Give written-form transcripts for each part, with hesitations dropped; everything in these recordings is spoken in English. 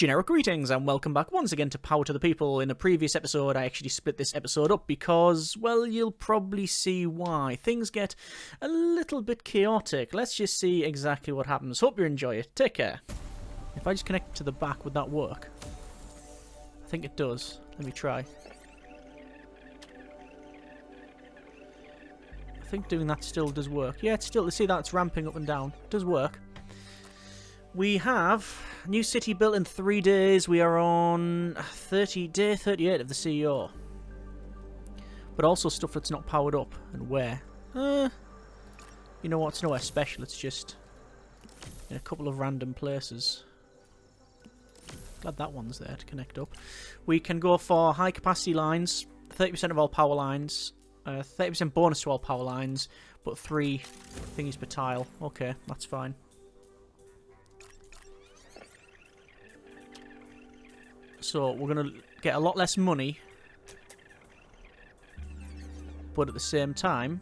Generic greetings and welcome back once again to Power to the People. In a previous episode, I actually split this episode up because, well, you'll probably see why. Things get a little bit chaotic. Let's just see exactly what happens. Hope you enjoy it. Take care. If I just connect to the back, would that work? I think it does. Let me try. I think doing that still does work. Yeah, it's still, see that it's ramping up and down. It does work. We have a new city built in 3 days. We are on day 38 of the CEO. But also stuff that's not powered up. And where? You know what? It's nowhere special. It's just in a couple of random places. Glad that one's there to connect up. We can go for high capacity lines. 30% of all power lines. 30% bonus to all power lines. But 3 thingies per tile. Okay, that's fine. So we're going to get a lot less money, but at the same time,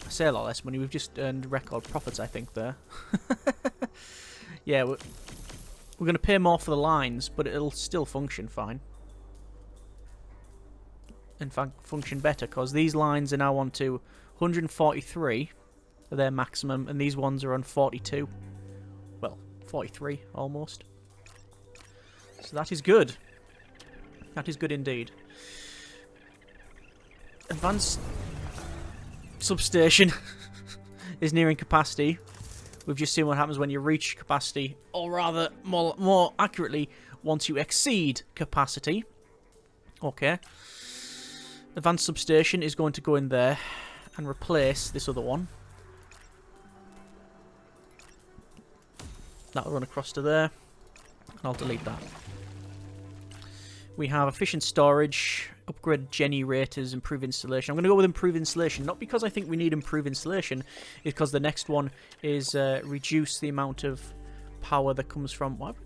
I say a lot less money, we've just earned record profits, I think, there. Yeah, we're going to pay more for the lines, but it'll still function fine. In fact, function better, because these lines are now on to 143, their maximum, and these ones are on 42. Well, 43, almost. So that is good. That is good indeed. Advanced substation is nearing capacity. We've just seen what happens when you reach capacity, or rather, more accurately, once you exceed capacity. Okay. Advanced substation is going to go in there and replace this other one. That'll run across to there. And I'll delete that. We have efficient storage, upgrade generators, improve installation. I'm going to go with improve installation, not because I think we need improve installation, it's because the next one is reduce the amount of power that comes from... Why have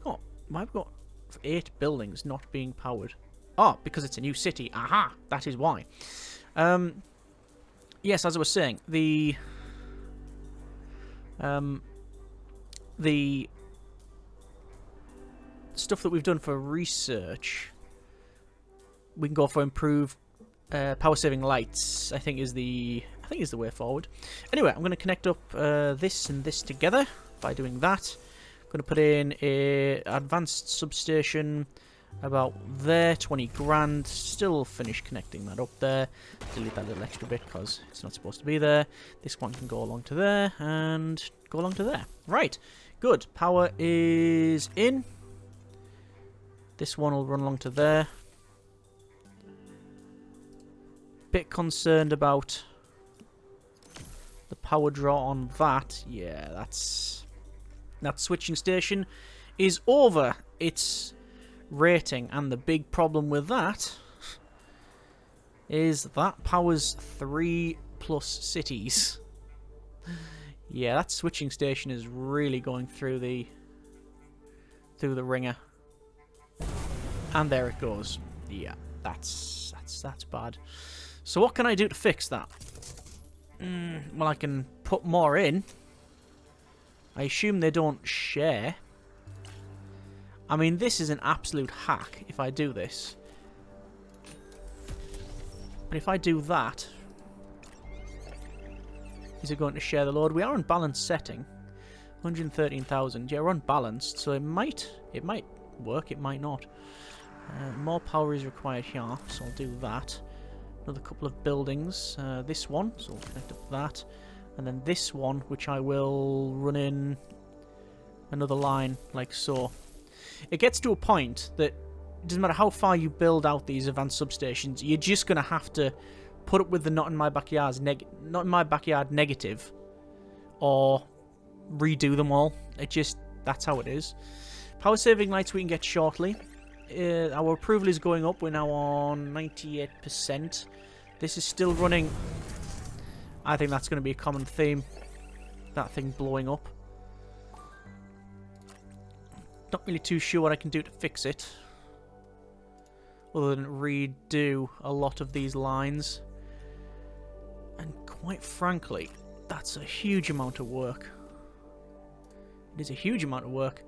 we got 8 buildings not being powered? Oh, because it's a new city. Aha! That is why. Yes, as I was saying, the stuff that we've done for research, we can go for improved power saving lights. I think is the way forward. Anyway, I'm going to connect up this and this together by doing that. I'm going to put in a advanced substation about there, 20 grand. Still finish connecting that up there. Delete that little extra bit because it's not supposed to be there. This one can go along to there and go along to there. Right, good. Power is in. This one will run along to there. Bit concerned about the power draw on that. Yeah, that switching station is over its rating, and the big problem with that is that powers 3+ cities. Yeah, that switching station is really going through the ringer. And there it goes. Yeah, that's bad. So what can I do to fix that? Well, I can put more in. I assume they don't share. I mean, this is an absolute hack if I do this. But if I do that, is it going to share the load? We are on balanced setting. 113,000. Yeah, we're unbalanced, so it might work, it might not. More power is required here, so I'll do that. Another couple of buildings. This one, so we'll connect up that. And then this one, which I will run in another line, like so. It gets to a point that it doesn't matter how far you build out these advanced substations, you're just going to have to put up with the not in my backyard negative, or redo them all. That's how it is. Power saving lights we can get shortly. Our approval is going up. We're now on 98%. This is still running. I think that's going to be a common theme. That thing blowing up. Not really too sure what I can do to fix it, other than redo a lot of these lines. And quite frankly, that's a huge amount of work. It is a huge amount of work.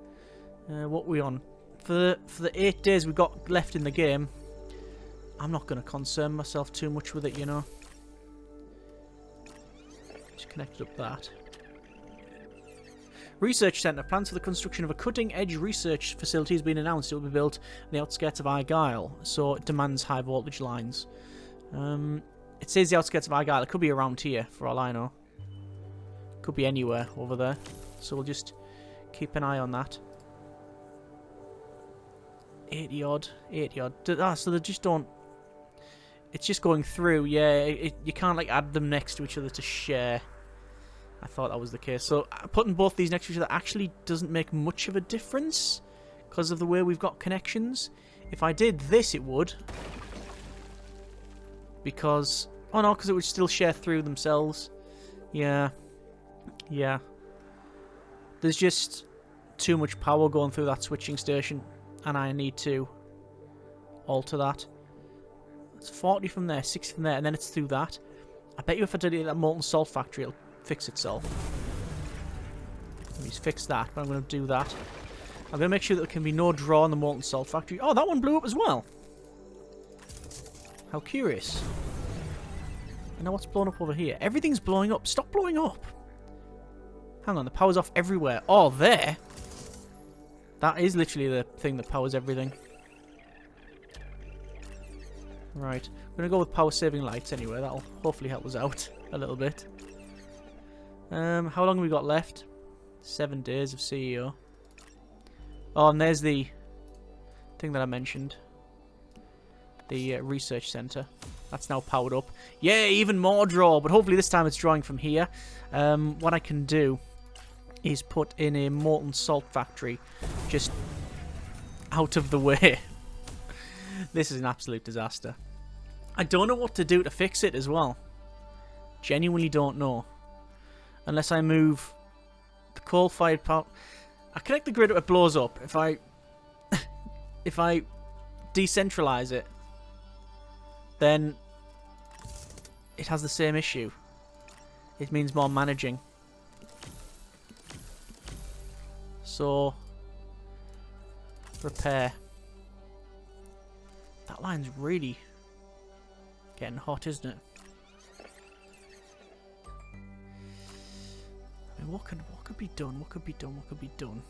What are we on? For the 8 days we've got left in the game, I'm not going to concern myself too much with it, you know. Just connected up that. Research Centre. Plans for the construction of a cutting-edge research facility has been announced. It will be built on the outskirts of Argyll, so it demands high voltage lines. It says the outskirts of Argyll. It could be around here, for all I know. Could be anywhere over there. So we'll just keep an eye on that. 80 odd. So they just don't... It's just going through, yeah. You can't, like, add them next to each other to share. I thought that was the case. So putting both these next to each other actually doesn't make much of a difference because of the way we've got connections. If I did this, it would. Because... Oh, no, because it would still share through themselves. Yeah. Yeah. There's just too much power going through that switching station, and I need to alter that. It's 40 from there, 60 from there, and then it's through that. I bet you if I did it at that molten salt factory, it'll fix itself. Let me fix that, but I'm going to do that. I'm going to make sure that there can be no draw in the molten salt factory. Oh, that one blew up as well. How curious. And now what's blown up over here? Everything's blowing up. Stop blowing up. Hang on, the power's off everywhere. Oh, there. That is literally the thing that powers everything. Right. I'm going to go with power saving lights anyway. That'll hopefully help us out a little bit. How long have we got left? 7 days of CEO. Oh, and there's the thing that I mentioned. The research centre. That's now powered up. Yeah, even more draw, but hopefully this time it's drawing from here. What I can do is put in a molten salt factory just out of the way. This is an absolute disaster. I don't know what to do to fix it as well. Genuinely don't know. Unless I move the coal-fired power... I connect the grid, it blows up. If I decentralize it, then it has the same issue. It means more managing. So, repair. That line's really getting hot, isn't it? I mean, what could be done? What could be done? What could be done?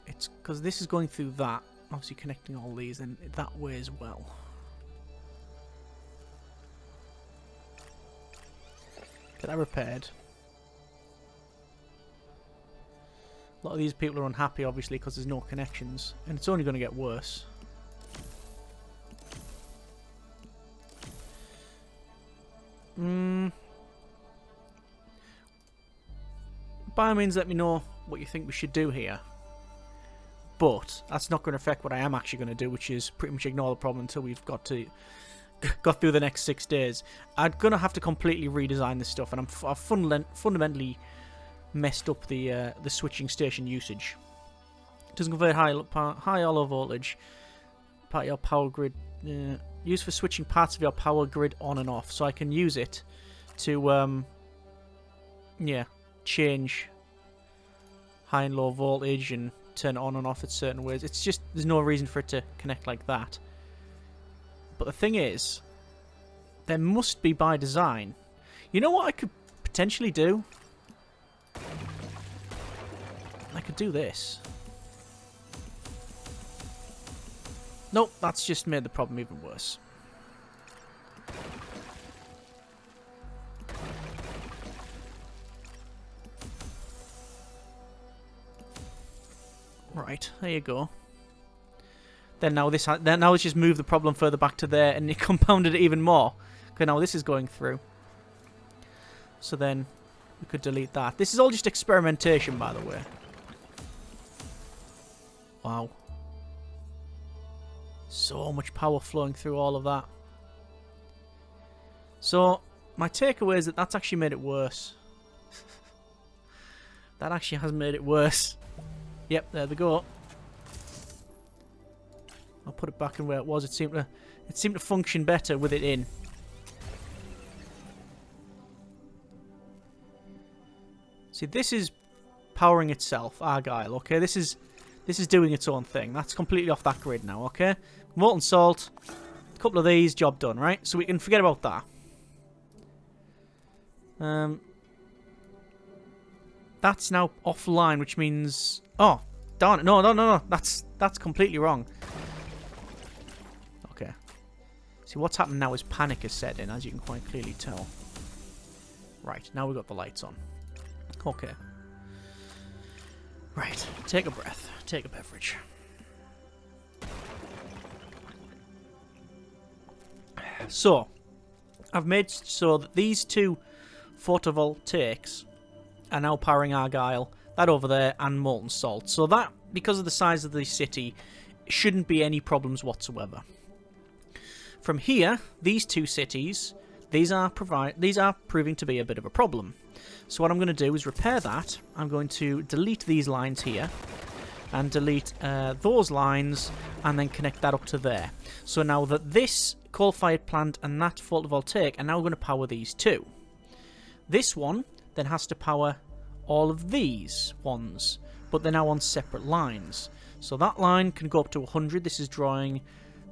It's because this is going through that, obviously connecting all these, and that way as well. Get that repaired. A lot of these people are unhappy, obviously, because there's no connections, and it's only going to get worse. By all means, let me know what you think we should do here. But that's not going to affect what I am actually going to do, which is pretty much ignore the problem until we've got through the next 6 days. I'm going to have to completely redesign this stuff, and I've fundamentally messed up the switching station usage. It doesn't convert high or low voltage. Part of your power grid. Used for switching parts of your power grid on and off. So I can use it to, change high and low voltage and turn it on and off in certain ways. It's just, there's no reason for it to connect like that. But the thing is, there must be by design. You know what I could potentially do? I could do this. Nope, that's just made the problem even worse. Right, there you go. Then now let's just move the problem further back to there, and it compounded it even more. Okay, now this is going through. So then we could delete that. This is all just experimentation, by the way. Wow. So much power flowing through all of that. So my takeaway is that that's actually made it worse. That actually has made it worse. Yep, there they go. I'll put it back in where it was. It seemed to function better with it in. See, this is powering itself, Argyle. Okay, this is doing its own thing. That's completely off that grid now. Okay, molten salt, a couple of these, job done. Right, so we can forget about that. That's now offline, which means, oh, darn it! No. That's completely wrong. Okay. See, what's happened now is panic is set in, as you can quite clearly tell. Right, now we've got the lights on. Okay. Right, take a breath. Take a beverage. So, I've made so that these two photovoltaics are now powering Argyle, that over there, and molten salt. So that, because of the size of the city, shouldn't be any problems whatsoever. From here, these two cities, these are proving to be a bit of a problem. So what I'm going to do is repair that. I'm going to delete these lines here and delete those lines and then connect that up to there. So now that this coal-fired plant and that photovoltaic are now going to power these two. This one then has to power all of these ones, but they're now on separate lines. So that line can go up to 100. This is drawing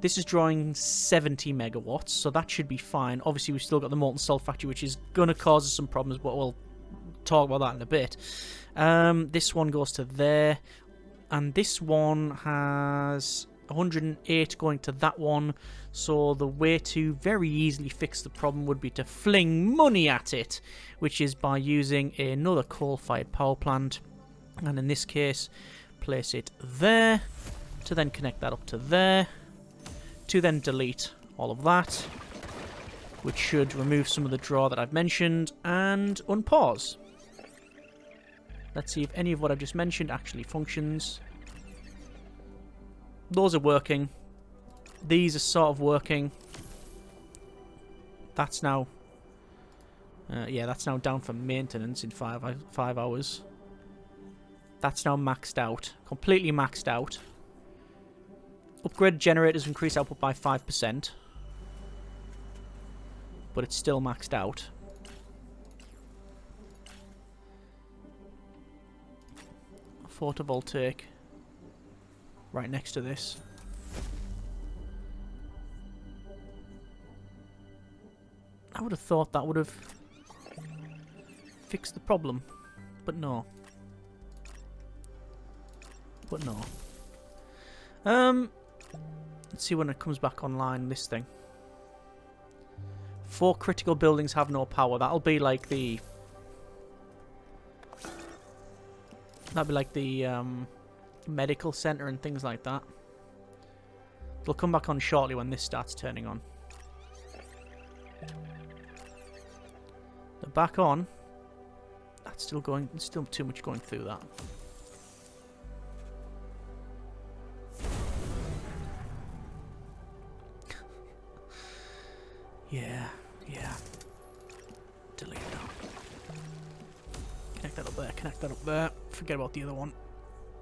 70 megawatts, so that should be fine. Obviously, we've still got the molten salt factory, which is going to cause us some problems, but we'll talk about that in a bit. This one goes to there, and this one has 108 going to that one. So the way to very easily fix the problem would be to fling money at it, which is by using another coal-fired power plant, and in this case, place it there, to then connect that up to there, to then delete all of that, which should remove some of the draw that I've mentioned, and unpause. Let's see if any of what I've just mentioned actually functions. Those are working. These are sort of working. That's now... yeah, that's now down for maintenance in 5 hours. That's now maxed out. Completely maxed out. Upgrade generators increase output by 5%. But it's still maxed out. Photovoltaic. Right next to this. I would have thought that would have fixed the problem. But no. But no. Let's see when it comes back online, this thing. 4 critical buildings have no power. That'll be like the... medical centre and things like that. It'll come back on shortly when this starts turning on. They're back on. That's still going... There's still too much going through that. Yeah. Delete that. Connect that up there, connect that up there. Forget about the other one.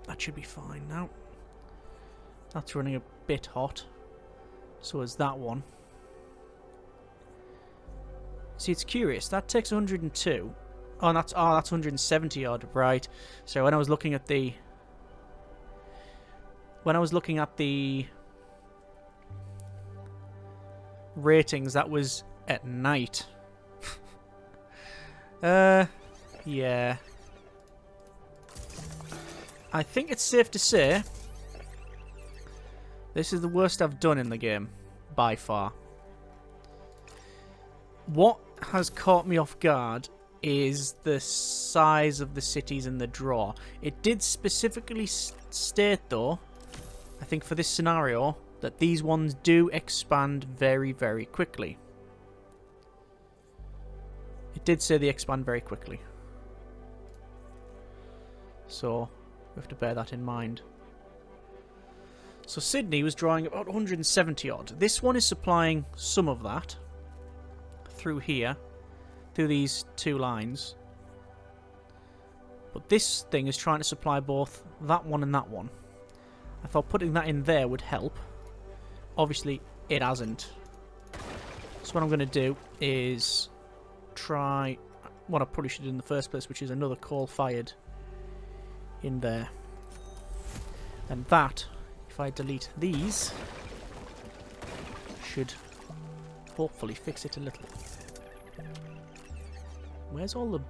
That should be fine now. That's running a bit hot. So is that one. See, it's curious. That takes 102. Oh, that's 170 odd, right? So when I was looking at the ratings, that was at night. Yeah. I think it's safe to say this is the worst I've done in the game, by far. What has caught me off guard is the size of the cities and the draw. It did specifically state, though, I think for this scenario, that these ones do expand very, very quickly. It did say they expand very quickly. So, we have to bear that in mind. So Sydney was drawing about 170 odd. This one is supplying some of that through here, through these two lines. But this thing is trying to supply both that one and that one. I thought putting that in there would help. Obviously, it hasn't. So what I'm going to do is try what I probably should do in the first place, which is another coal-fired in there. And that, if I delete these, should hopefully fix it a little. Where's all the...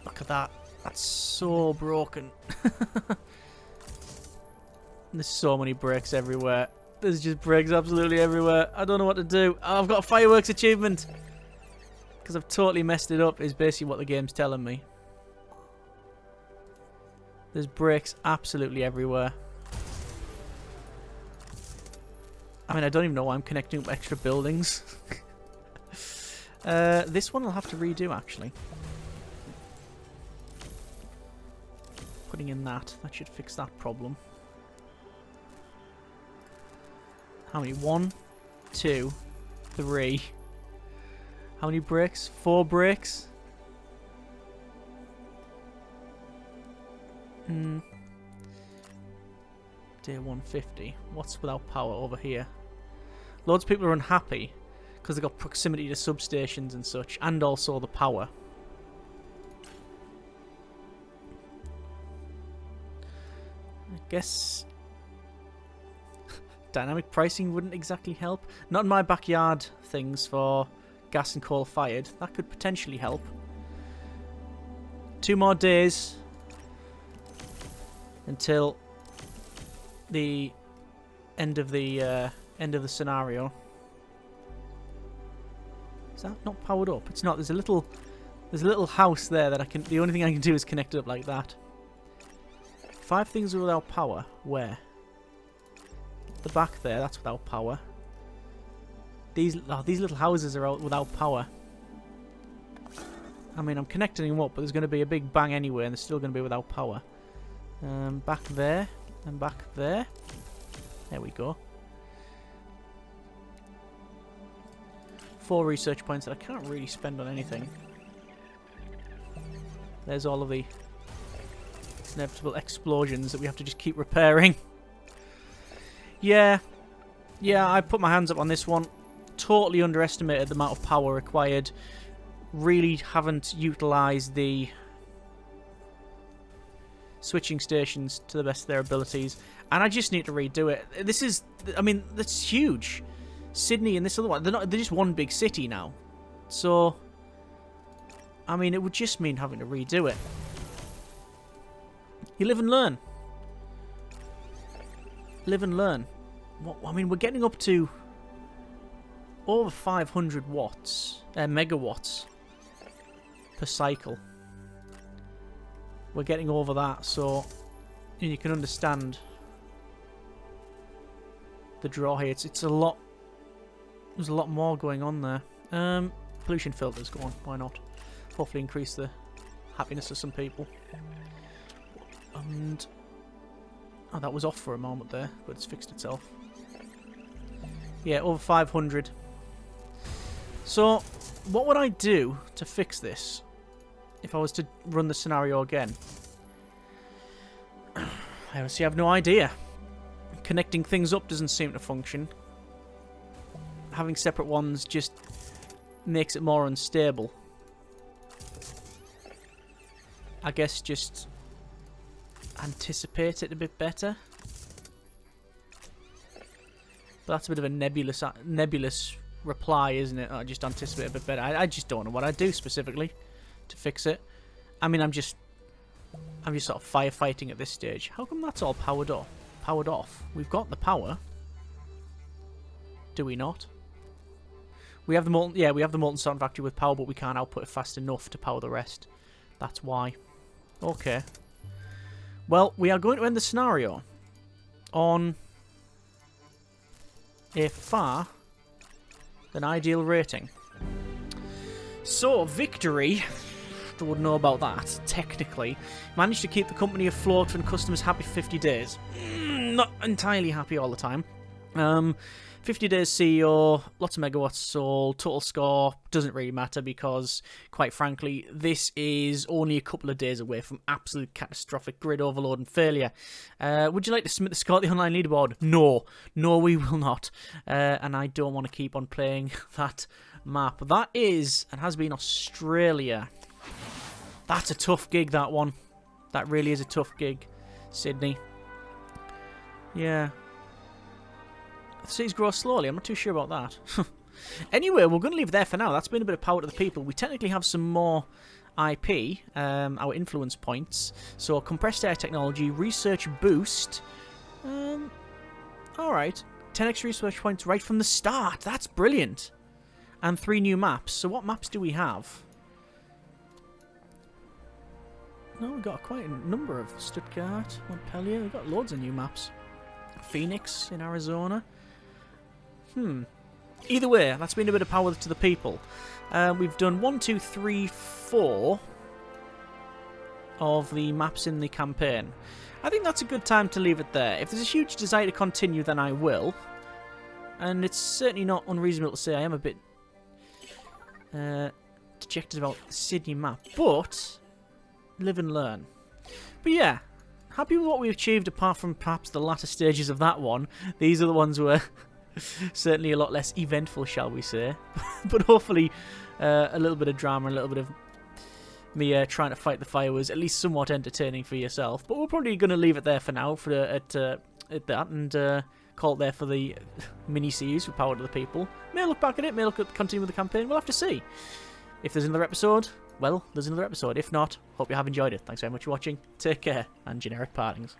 Look at that. That's so broken. There's so many bricks everywhere. There's just bricks absolutely everywhere. I don't know what to do. Oh, I've got a fireworks achievement. Because I've totally messed it up is basically what the game's telling me. There's bricks absolutely everywhere. I mean, I don't even know why I'm connecting up extra buildings. This one I'll have to redo, actually. Putting in that should fix that problem. How many? 1, 2, 3. How many bricks? 4 bricks? Day 150. What's without power over here? Loads of people are unhappy because they've got proximity to substations and such, and also the power. I guess dynamic pricing wouldn't exactly help. Not in my backyard things for gas and coal fired. That could potentially help. 2 more days until the end of the scenario. Is that not powered up? It's not. There's a little house there that I can. The only thing I can do is connect it up like that. 5 things are without power. Where? The back there. That's without power. These little houses are without power. I mean, I'm connecting them up, but there's going to be a big bang anyway, and they're still going to be without power. Back there and back there. There we go. 4 research points that I can't really spend on anything. There's all of the inevitable explosions that we have to just keep repairing. Yeah, I put my hands up on this one. Totally underestimated the amount of power required. Really haven't utilised the switching stations to the best of their abilities. And I just need to redo it. This is, I mean, that's huge. Sydney and this other one, they're just one big city now. So, I mean, it would just mean having to redo it. You live and learn. Live and learn. I mean, we're getting up to over 500 watts, megawatts per cycle. We're getting over that, so you can understand the draw here. It's a lot. There's a lot more going on there. Pollution filters, go on. Why not? Hopefully increase the happiness of some people. And oh, that was off for a moment there, but it's fixed itself. Yeah, over 500. So, what would I do to fix this if I was to run the scenario again? I honestly have no idea. Connecting things up doesn't seem to function. Having separate ones just makes it more unstable. I guess just anticipate it a bit better. But that's a bit of a nebulous reply, isn't it? I just anticipate a bit better. I just don't know what I'd do specifically to fix it. I mean, I'm just sort of firefighting at this stage. How come that's all powered off? We've got the power. Do we not? We have the molten, yeah, we have the molten salt factory with power, but we can't output it fast enough to power the rest. That's why. Okay. Well, we are going to end the scenario on a far than ideal rating. So, victory, I wouldn't know about that, technically. Managed to keep the company afloat and customers happy for 50 days. Not entirely happy all the time. 50 days CEO, lots of megawatts sold, total score doesn't really matter because, quite frankly, this is only a couple of days away from absolute catastrophic grid overload and failure. Would you like to submit the score to the online leaderboard? No. No, we will not. And I don't want to keep on playing that map. That is, and has been, Australia. That's a tough gig, that one. That really is a tough gig, Sydney. Yeah. The cities grow slowly. I'm not too sure about that. Anyway, we're going to leave it there for now. That's been a bit of power to the people. We technically have some more IP, our influence points. So, compressed air technology, research boost. Alright. 10x research points right from the start. That's brilliant. And 3 new maps. So, what maps do we have? No, we've got quite a number of Stuttgart, Montpellier. We've got loads of new maps. Phoenix in Arizona. Either way, that's been a bit of power to the people. We've done 1, 2, 3, 4 of the maps in the campaign. I think that's a good time to leave it there. If there's a huge desire to continue, then I will. And it's certainly not unreasonable to say I am a bit dejected about the Sydney map. But live and learn. But yeah, happy with what we've achieved apart from perhaps the latter stages of that one. These are the ones where certainly a lot less eventful, shall we say. But hopefully a little bit of drama, a little bit of me trying to fight the fire was at least somewhat entertaining for yourself. But we're probably going to leave it there for now at that and call it there for the mini-series with Power to the People. May look back at it, may look at continue with the campaign. We'll have to see. If there's another episode, well, there's another episode. If not, hope you have enjoyed it. Thanks very much for watching. Take care, and generic partings.